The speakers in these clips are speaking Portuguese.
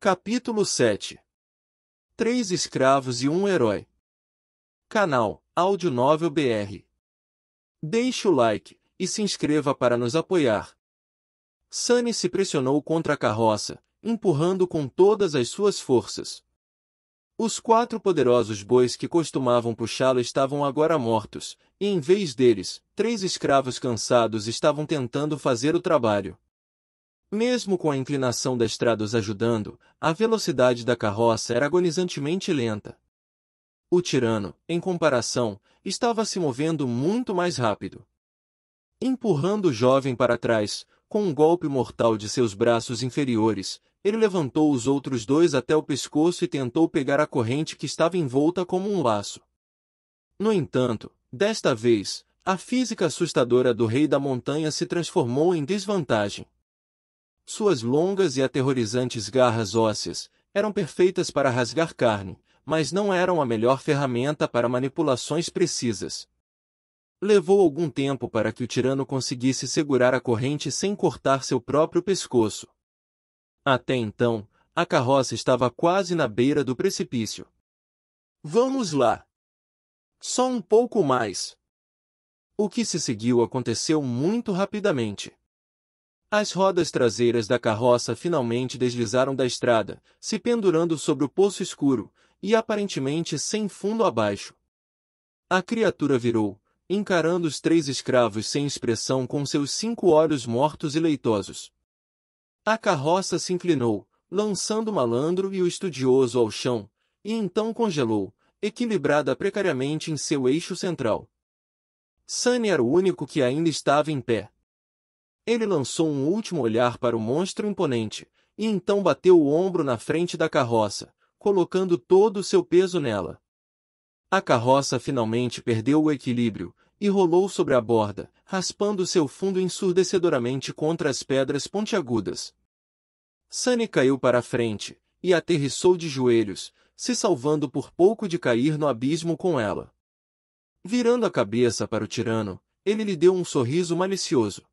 Capítulo 7. 3 escravos e um herói. Canal Audionovel BR. Deixe o like e se inscreva para nos apoiar. Sunny se pressionou contra a carroça, empurrando com todas as suas forças. Os 4 poderosos bois que costumavam puxá-lo estavam agora mortos, e em vez deles, 3 escravos cansados estavam tentando fazer o trabalho. Mesmo com a inclinação da estrada os ajudando, a velocidade da carroça era agonizantemente lenta. O tirano, em comparação, estava se movendo muito mais rápido. Empurrando o jovem para trás, com um golpe mortal de seus braços inferiores, ele levantou os outros 2 até o pescoço e tentou pegar a corrente que estava envolta como um laço. No entanto, desta vez, a física assustadora do Rei da Montanha se transformou em desvantagem. Suas longas e aterrorizantes garras ósseas eram perfeitas para rasgar carne, mas não eram a melhor ferramenta para manipulações precisas. Levou algum tempo para que o tirano conseguisse segurar a corrente sem cortar seu próprio pescoço. Até então, a carroça estava quase na beira do precipício. Vamos lá! Só um pouco mais! O que se seguiu aconteceu muito rapidamente. As rodas traseiras da carroça finalmente deslizaram da estrada, se pendurando sobre o poço escuro, e aparentemente sem fundo abaixo. A criatura virou, encarando os 3 escravos sem expressão com seus 5 olhos mortos e leitosos. A carroça se inclinou, lançando o malandro e o estudioso ao chão, e então congelou, equilibrada precariamente em seu eixo central. Sunny era o único que ainda estava em pé. Ele lançou um último olhar para o monstro imponente, e então bateu o ombro na frente da carroça, colocando todo o seu peso nela. A carroça finalmente perdeu o equilíbrio, e rolou sobre a borda, raspando seu fundo ensurdecedoramente contra as pedras pontiagudas. Sunny caiu para a frente, e aterrissou de joelhos, se salvando por pouco de cair no abismo com ela. Virando a cabeça para o tirano, ele lhe deu um sorriso malicioso.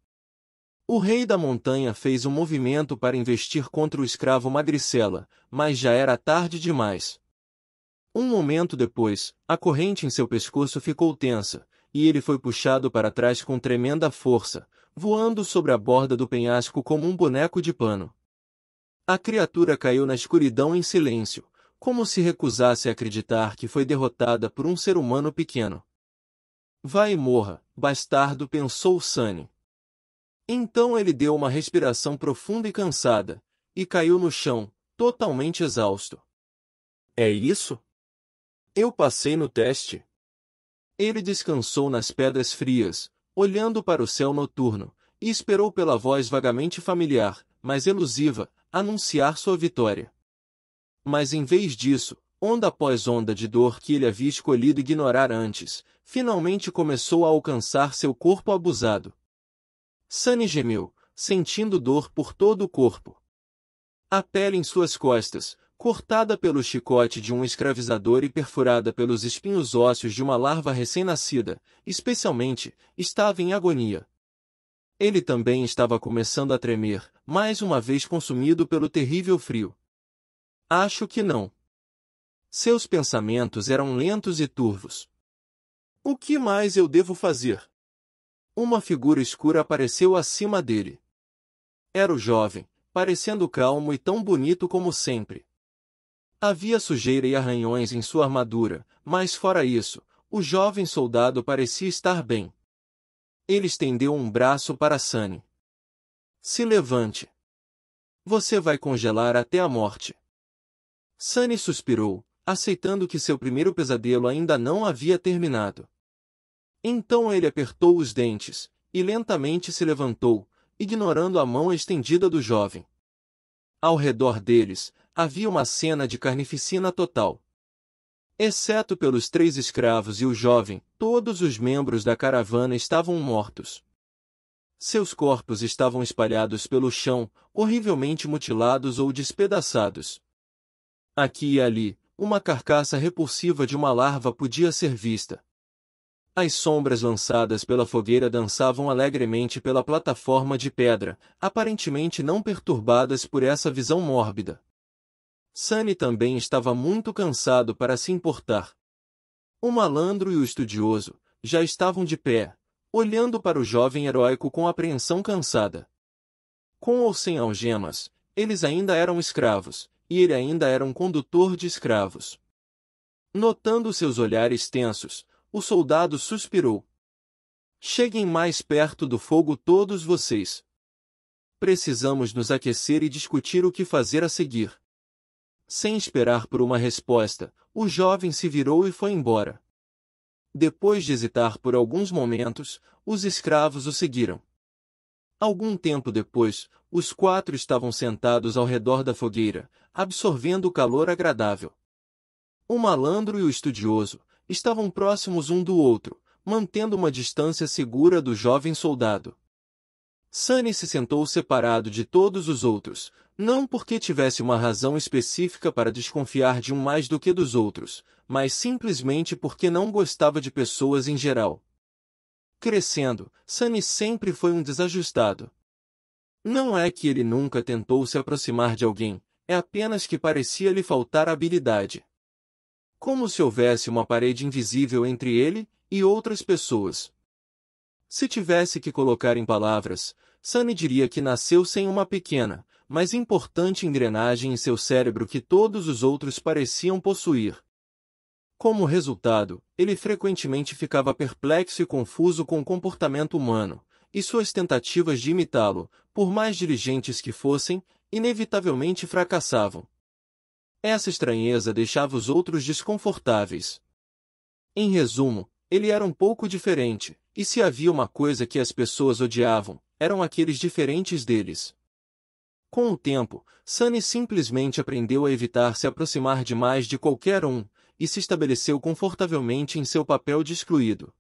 O Rei da Montanha fez um movimento para investir contra o escravo Madricela, mas já era tarde demais. Um momento depois, a corrente em seu pescoço ficou tensa, e ele foi puxado para trás com tremenda força, voando sobre a borda do penhasco como um boneco de pano. A criatura caiu na escuridão em silêncio, como se recusasse a acreditar que foi derrotada por um ser humano pequeno. Vai e morra, bastardo, pensou Sunny. Então ele deu uma respiração profunda e cansada, e caiu no chão, totalmente exausto. É isso? Eu passei no teste. Ele descansou nas pedras frias, olhando para o céu noturno, e esperou pela voz vagamente familiar, mas elusiva, anunciar sua vitória. Mas em vez disso, onda após onda de dor que ele havia escolhido ignorar antes, finalmente começou a alcançar seu corpo abusado. Sunny gemeu, sentindo dor por todo o corpo. A pele em suas costas, cortada pelo chicote de um escravizador e perfurada pelos espinhos ósseos de uma larva recém-nascida, especialmente, estava em agonia. Ele também estava começando a tremer, mais uma vez consumido pelo terrível frio. Acho que não. Seus pensamentos eram lentos e turvos. O que mais eu devo fazer? Uma figura escura apareceu acima dele. Era o jovem, parecendo calmo e tão bonito como sempre. Havia sujeira e arranhões em sua armadura, mas fora isso, o jovem soldado parecia estar bem. Ele estendeu um braço para Sunny. Se levante. Você vai congelar até a morte. Sunny suspirou, aceitando que seu primeiro pesadelo ainda não havia terminado. Então ele apertou os dentes, e lentamente se levantou, ignorando a mão estendida do jovem. Ao redor deles, havia uma cena de carnificina total. Exceto pelos 3 escravos e o jovem, todos os membros da caravana estavam mortos. Seus corpos estavam espalhados pelo chão, horrivelmente mutilados ou despedaçados. Aqui e ali, uma carcaça repulsiva de uma larva podia ser vista. As sombras lançadas pela fogueira dançavam alegremente pela plataforma de pedra, aparentemente não perturbadas por essa visão mórbida. Sunny também estava muito cansado para se importar. O malandro e o estudioso já estavam de pé, olhando para o jovem heróico com apreensão cansada. Com ou sem algemas, eles ainda eram escravos, e ele ainda era um condutor de escravos. Notando seus olhares tensos, o soldado suspirou. Cheguem mais perto do fogo todos vocês. Precisamos nos aquecer e discutir o que fazer a seguir. Sem esperar por uma resposta, o jovem se virou e foi embora. Depois de hesitar por alguns momentos, os escravos o seguiram. Algum tempo depois, os quatro estavam sentados ao redor da fogueira, absorvendo o calor agradável. O malandro e o estudioso estavam próximos um do outro, mantendo uma distância segura do jovem soldado. Sunny se sentou separado de todos os outros, não porque tivesse uma razão específica para desconfiar de um mais do que dos outros, mas simplesmente porque não gostava de pessoas em geral. Crescendo, Sunny sempre foi um desajustado. Não é que ele nunca tentou se aproximar de alguém, é apenas que parecia lhe faltar habilidade. Como se houvesse uma parede invisível entre ele e outras pessoas. Se tivesse que colocar em palavras, Sunny diria que nasceu sem uma pequena, mas importante engrenagem em seu cérebro que todos os outros pareciam possuir. Como resultado, ele frequentemente ficava perplexo e confuso com o comportamento humano, e suas tentativas de imitá-lo, por mais diligentes que fossem, inevitavelmente fracassavam. Essa estranheza deixava os outros desconfortáveis. Em resumo, ele era um pouco diferente, e se havia uma coisa que as pessoas odiavam, eram aqueles diferentes deles. Com o tempo, Sunny simplesmente aprendeu a evitar se aproximar demais de qualquer um, e se estabeleceu confortavelmente em seu papel de excluído.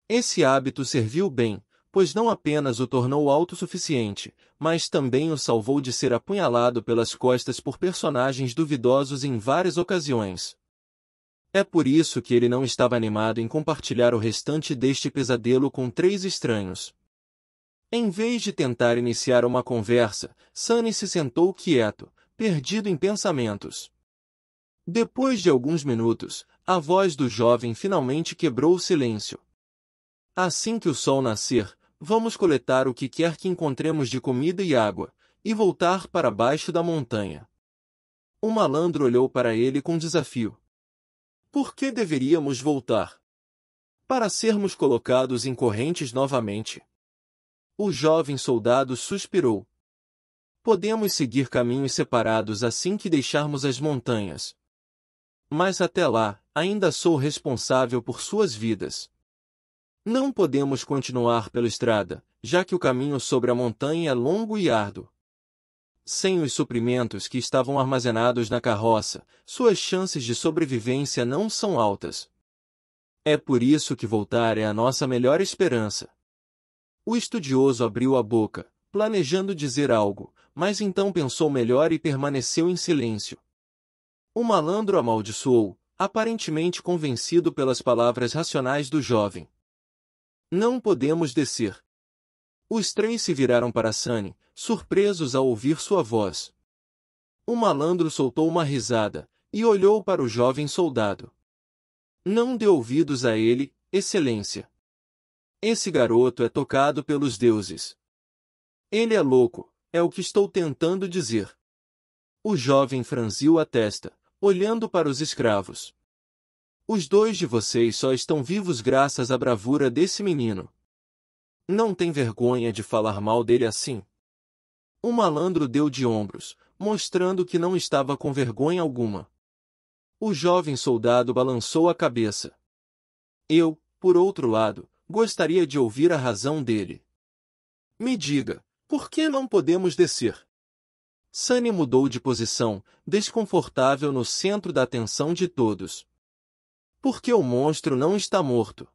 Esse hábito serviu bem, pois não apenas o tornou autossuficiente, mas também o salvou de ser apunhalado pelas costas por personagens duvidosos em várias ocasiões. É por isso que ele não estava animado em compartilhar o restante deste pesadelo com 3 estranhos. Em vez de tentar iniciar uma conversa, Sunny se sentou quieto, perdido em pensamentos. Depois de alguns minutos, a voz do jovem finalmente quebrou o silêncio. Assim que o sol nascer, vamos coletar o que quer que encontremos de comida e água, e voltar para baixo da montanha. O malandro olhou para ele com desafio. Por que deveríamos voltar? Para sermos colocados em correntes novamente. O jovem soldado suspirou. Podemos seguir caminhos separados assim que deixarmos as montanhas. Mas até lá, ainda sou responsável por suas vidas. Não podemos continuar pela estrada, já que o caminho sobre a montanha é longo e árduo. Sem os suprimentos que estavam armazenados na carroça, suas chances de sobrevivência não são altas. É por isso que voltar é a nossa melhor esperança. O estudioso abriu a boca, planejando dizer algo, mas então pensou melhor e permaneceu em silêncio. O malandro amaldiçoou, aparentemente convencido pelas palavras racionais do jovem. Não podemos descer. Os 3 se viraram para Sunny, surpresos ao ouvir sua voz. O malandro soltou uma risada, e olhou para o jovem soldado. Não dê ouvidos a ele, excelência. Esse garoto é tocado pelos deuses. Ele é louco, é o que estou tentando dizer. O jovem franziu a testa, olhando para os escravos. Os 2 de vocês só estão vivos graças à bravura desse menino. Não tem vergonha de falar mal dele assim? O malandro deu de ombros, mostrando que não estava com vergonha alguma. O jovem soldado balançou a cabeça. Eu, por outro lado, gostaria de ouvir a razão dele. Me diga, por que não podemos descer? Sunny mudou de posição, desconfortável no centro da atenção de todos. Porque o monstro não está morto.